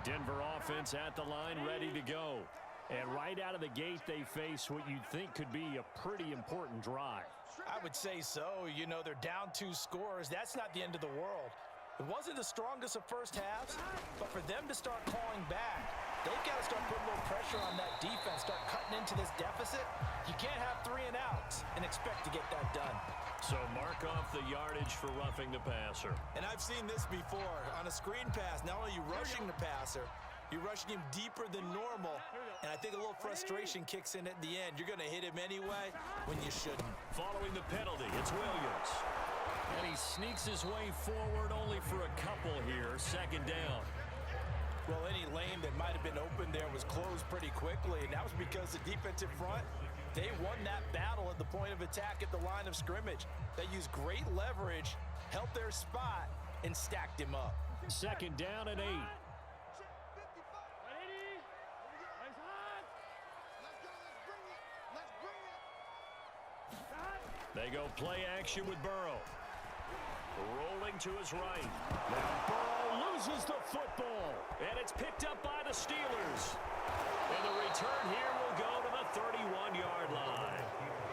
Denver offense at the line, ready to go. And right out of the gate, they face what you'd think could be a pretty important drive. I would say so. You know, they're down 2 scores. That's not the end of the world. It wasn't the strongest of first halves, but for them to start calling back, they've got to start putting a little pressure on that defense, start cutting into this deficit. You can't have 3 and outs and expect to get that done. So mark off the yardage for roughing the passer. And I've seen this before. On a screen pass, not only are you rushing the passer, you're rushing him deeper than normal. And I think a little frustration kicks in at the end. You're going to hit him anyway when you shouldn't. Following the penalty, it's Williams. And he sneaks his way forward only for a couple here. Second down. Well, any lane that might have been open there was closed pretty quickly, and that was because the defensive front, they won that battle at the point of attack at the line of scrimmage. They used great leverage, held their spot, and stacked him up. Second down and 8. They go play action with Burrow. Rolling to his right. Now Burrow loses the football. And it's picked up by the Steelers. And the return here will go to the 31-yard line.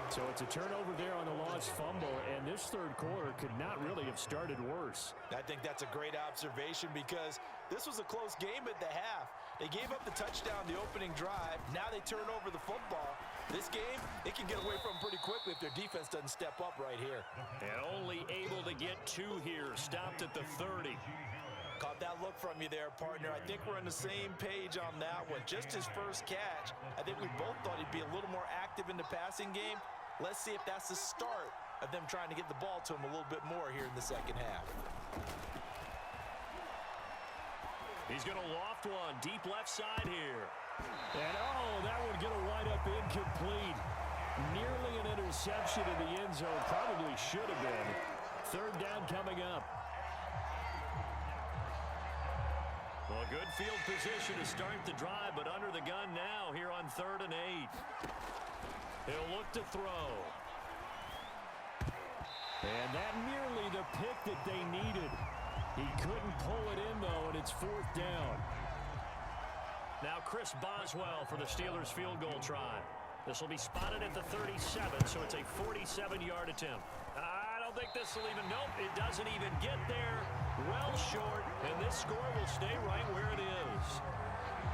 So it's a turnover there on the lost fumble, and this third quarter could not really have started worse. I think that's a great observation because this was a close game at the half. They gave up the touchdown the opening drive. Now they turn over the football. This game, it can get away from them pretty quickly if their defense doesn't step up right here. And only able to get 2 here, stopped at the 30. Caught that look from you there, partner. I think we're on the same page on that one. Just his first catch, I think we both thought he'd be a little more active in the passing game. Let's see if that's the start of them trying to get the ball to him a little bit more here in the second half. He's going to loft one deep left side here. And, oh, that one going to wind up incomplete. Nearly an interception in the end zone. Probably should have been. Third down coming up. Well, a good field position to start the drive, but under the gun now here on 3rd and 8. He'll look to throw. And that nearly the pick that they needed. He couldn't pull it in, though, and it's 4th down. Now Chris Boswell for the Steelers field goal try. This will be spotted at the 37, so it's a 47-yard attempt. I don't think this will even, nope, it doesn't even get there. Well short, and this score will stay right where it is.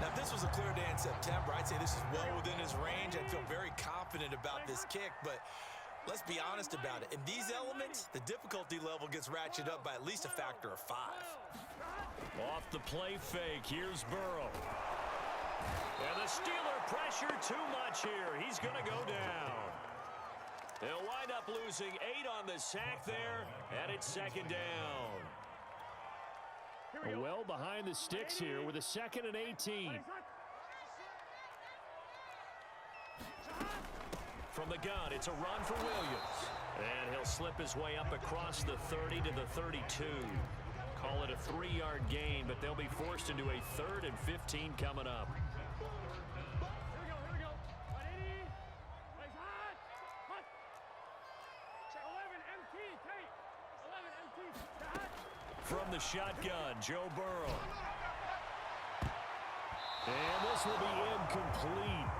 Now, if this was a clear day in September, I'd say this is well within his range. I feel very confident about this kick, but let's be honest about it. In these elements, the difficulty level gets ratcheted up by at least a factor of 5. Off the play fake, here's Burrow. And the Steeler pressure too much here. He's going to go down. They'll wind up losing 8 on the sack there, and it's 2nd down. Well behind the sticks here with a 2nd and 18. From the gun, it's a run for Williams. And he'll slip his way up across the 30 to the 32. Call it a 3-yard gain, but they'll be forced into a 3rd and 15 coming up. From the shotgun, Joe Burrow. And this will be incomplete.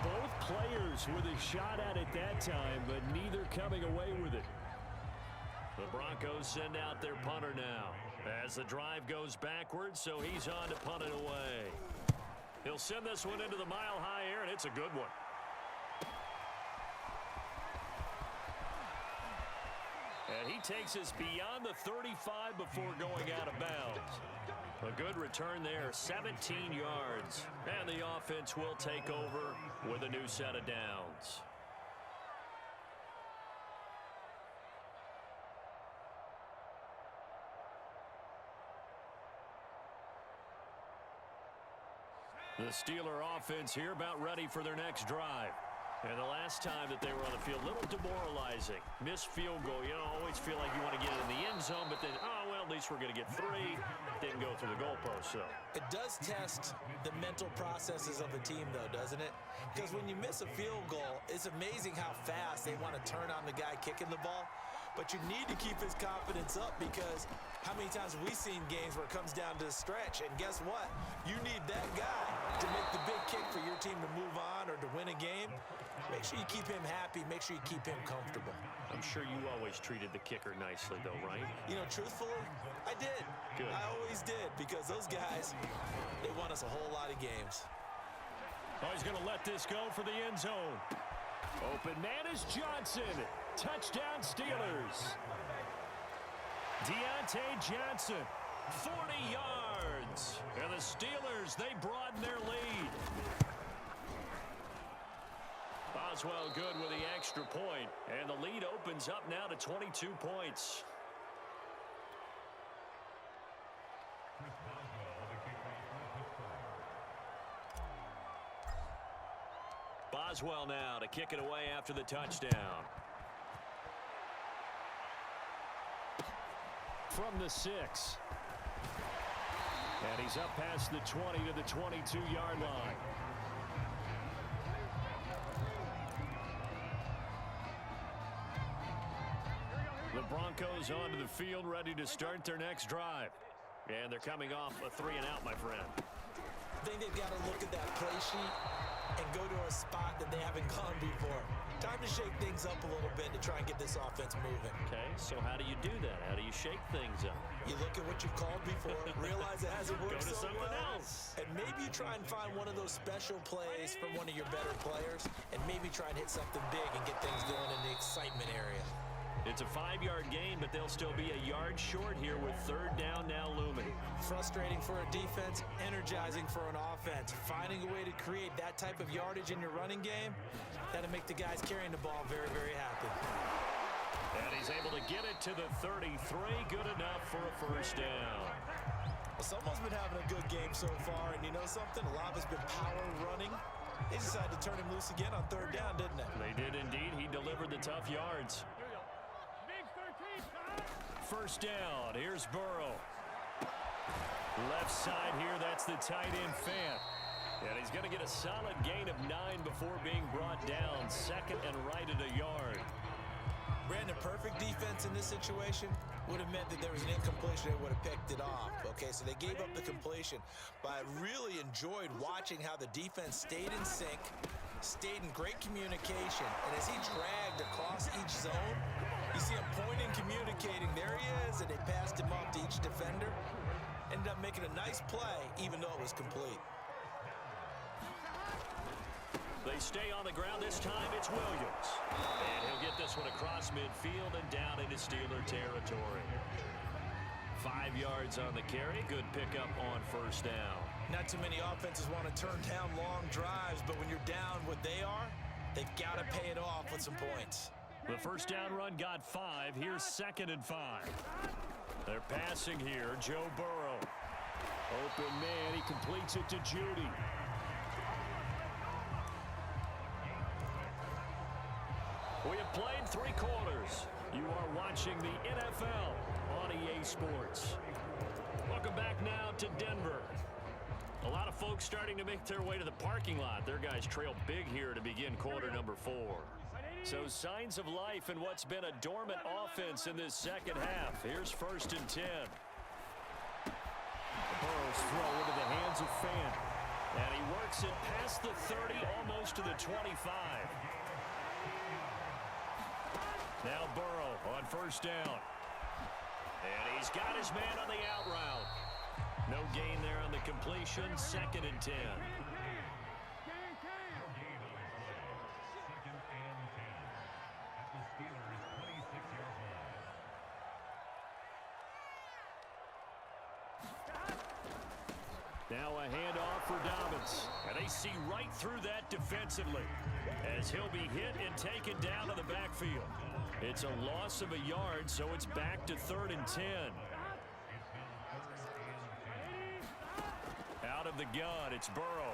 Both players with a shot at it that time, but neither coming away with it. The Broncos send out their punter now as the drive goes backwards, so he's on to punt it away. He'll send this one into the mile-high air, and it's a good one. And he takes us beyond the 35 before going out of bounds. A good return there, 17 yards. And the offense will take over with a new set of downs. The Steeler offense here about ready for their next drive. And the last time that they were on the field, a little demoralizing. Missed field goal. You know, always feel like you want to get it in the end zone, but then, oh, well, at least we're going to get 3. Didn't go through the goalpost, so. It does test the mental processes of a team, though, doesn't it? Because when you miss a field goal, it's amazing how fast they want to turn on the guy kicking the ball. But you need to keep his confidence up because how many times have we seen games where it comes down to the stretch? And guess what? You need that guy to make the big kick for your team to move on or to win a game. Make sure you keep him happy. Make sure you keep him comfortable. I'm sure you always treated the kicker nicely, though, right? You know, truthfully, I did. Good. I always did because those guys, they won us a whole lot of games. Oh, he's going to let this go for the end zone. Open man is Johnson. Touchdown, Steelers. Deontay Johnson, 40 yards. And the Steelers, they broaden their lead. Boswell good with the extra point. And the lead opens up now to 22 points. Boswell now to kick it away after the touchdown. From the 6. And he's up past the 20 to the 22-yard line. The Broncos onto the field, ready to start their next drive. And they're coming off a 3-and-out, my friend. I think they've got to look at that play sheet and go to a spot that they haven't gone before. Time to shake things up a little bit to try and get this offense moving. Okay, so how do you do that? How do you shake things up? You look at what you've called before, realize it hasn't worked Go to so something well, else. and maybe you try and find one of those special plays from one of your better players, and maybe try and hit something big and get things going in the excitement area. It's a 5-yard gain, but they'll still be a yard short here with 3rd down now looming. Frustrating for a defense, energizing for an offense. Finding a way to create that type of yardage in your running game, that'll make the guys carrying the ball very, very happy. And he's able to get it to the 33. Good enough for a 1st down. Well, someone's been having a good game so far, and you know something? A lot of it's been power running. They decided to turn him loose again on 3rd down, didn't they? They did indeed. He delivered the tough yards. 1st down. Here's Burrow. Left side here, that's the tight end Fant. And he's going to get a solid gain of 9 before being brought down. 2nd and right at a yard. Brandon, perfect defense in this situation would have meant that there was an incompletion. They would have picked it off. Okay, so they gave up the completion. But I really enjoyed watching how the defense stayed in sync, stayed in great communication. And as he dragged across each zone, you see him pointing, communicating. There he is, and they passed him off to each defender. Ended up making a nice play, even though it was complete. They stay on the ground. This time it's Williams. And he'll get this one across midfield and down into Steeler territory. 5 yards on the carry. Good pickup on 1st down. Not too many offenses want to turn down long drives, but when you're down what they are, they've got to pay it off with some points. The 1st down run got 5. Here's 2nd and 5. They're passing here. Joe Burrow. Open man. He completes it to Judy. We have played 3 quarters. You are watching the NFL on EA Sports. Welcome back now to Denver. A lot of folks starting to make their way to the parking lot. Their guys trail big here to begin quarter number 4. So signs of life in what's been a dormant offense in this 2nd half. Here's 1st and 10. Burrow's throw into the hands of Fant. And he works it past the 30, almost to the 25. Now Burrow on 1st down. And he's got his man on the out route. No gain there on the completion. 2nd and 10. Now a handoff for Dobbins. And they see right through that defensively as he'll be hit and taken down to the backfield. It's a loss of a yard, so it's back to 3rd and 10. Out of the gun, it's Burrow.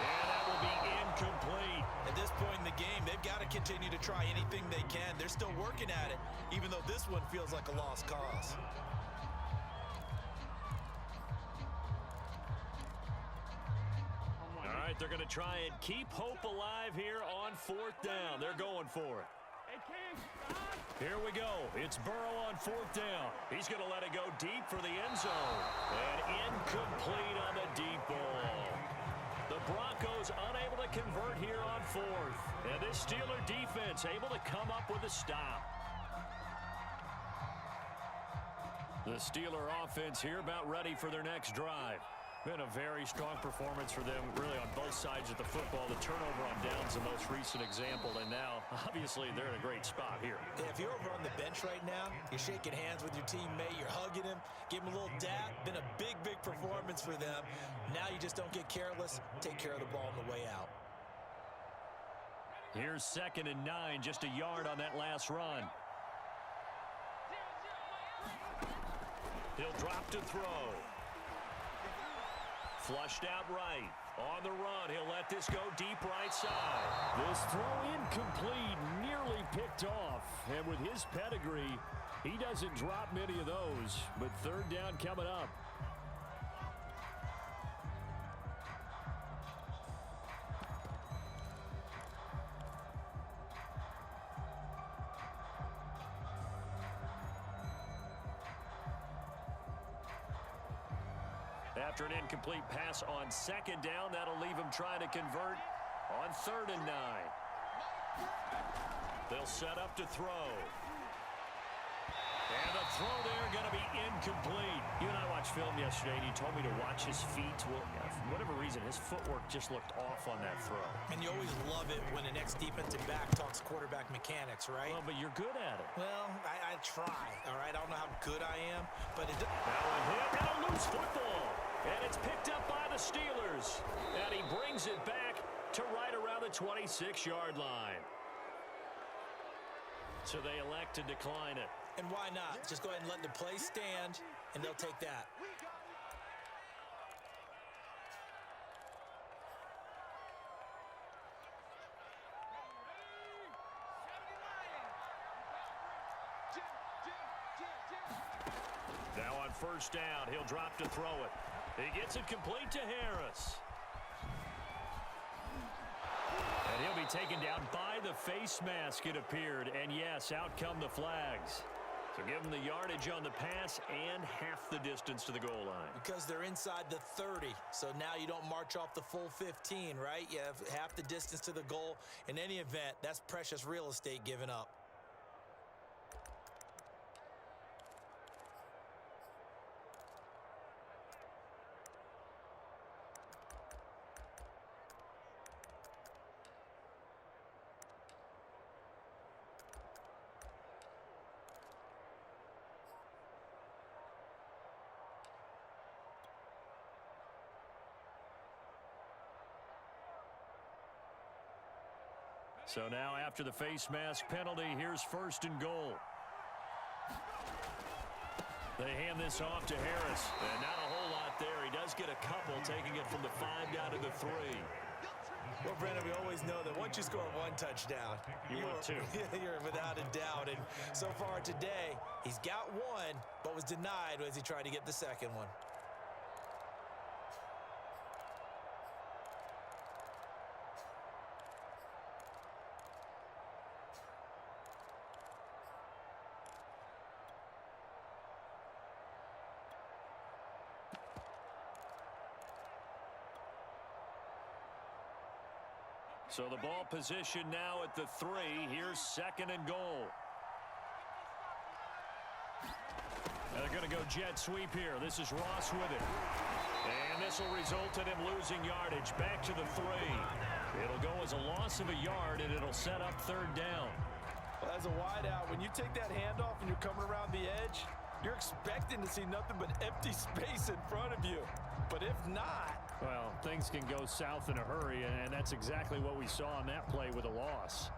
And that will be incomplete. At this point in the game, they've got to continue to try anything they can. They're still working at it, even though this one feels like a lost cause. All right, they're going to try and keep hope alive here on 4th down. They're going for it. Here we go. It's Burrow on 4th down. He's going to let it go deep for the end zone. And incomplete on the deep ball. The Broncos unable to convert here on 4th. And this Steeler defense able to come up with a stop. The Steeler offense here about ready for their next drive. Been a very strong performance for them, really, on both sides of the football. The turnover on downs, the most recent example, and now, obviously, they're in a great spot here. Yeah, if you're over on the bench right now, you're shaking hands with your teammate, you're hugging him, give him a little dap. Been a big, big performance for them. Now you just don't get careless. Take care of the ball on the way out. Here's 2nd and 9, just a yard on that last run. He'll drop to throw. Flushed out right. On the run, he'll let this go deep right side. This throw incomplete, nearly picked off. And with his pedigree, he doesn't drop many of those. But 3rd down coming up. After an incomplete pass on 2nd down, that'll leave him trying to convert on 3rd and 9. They'll set up to throw. And the throw there going to be incomplete. You and I watched film yesterday, and he told me to watch his feet. Well, for whatever reason, his footwork just looked off on that throw. And you always love it when the next defensive back talks quarterback mechanics, right? Well, but you're good at it. Well, I try, all right? I don't know how good I am, but it... Now a hit and a loose football. And it's picked up by the Steelers. And he brings it back to right around the 26-yard line. So they elect to decline it. And why not? Just go ahead and let the play stand, and they'll take that. Now on 1st down, he'll drop to throw it. He gets it complete to Harris. And he'll be taken down by the face mask, it appeared. And yes, out come the flags. So give them the yardage on the pass and half the distance to the goal line. Because they're inside the 30, so now you don't march off the full 15, right? You have half the distance to the goal. In any event, that's precious real estate given up. So now after the face mask penalty, here's 1st and goal. They hand this off to Harris. And not a whole lot there. He does get a couple, taking it from the 5 down to the 3. Well, Brandon, we always know that once you score 1 touchdown, you're 2. You're without a doubt. And so far today, he's got 1, but was denied as he tried to get the 2nd one. So the ball position now at the 3. Here's 2nd and goal. They're going to go jet sweep here. This is Ross with it. And this will result in him losing yardage. Back to the 3. It'll go as a loss of a yard, and it'll set up 3rd down. Well, as a wideout, when you take that handoff and you're coming around the edge, you're expecting to see nothing but empty space in front of you. But if not... Well, things can go south in a hurry, and that's exactly what we saw on that play with a loss.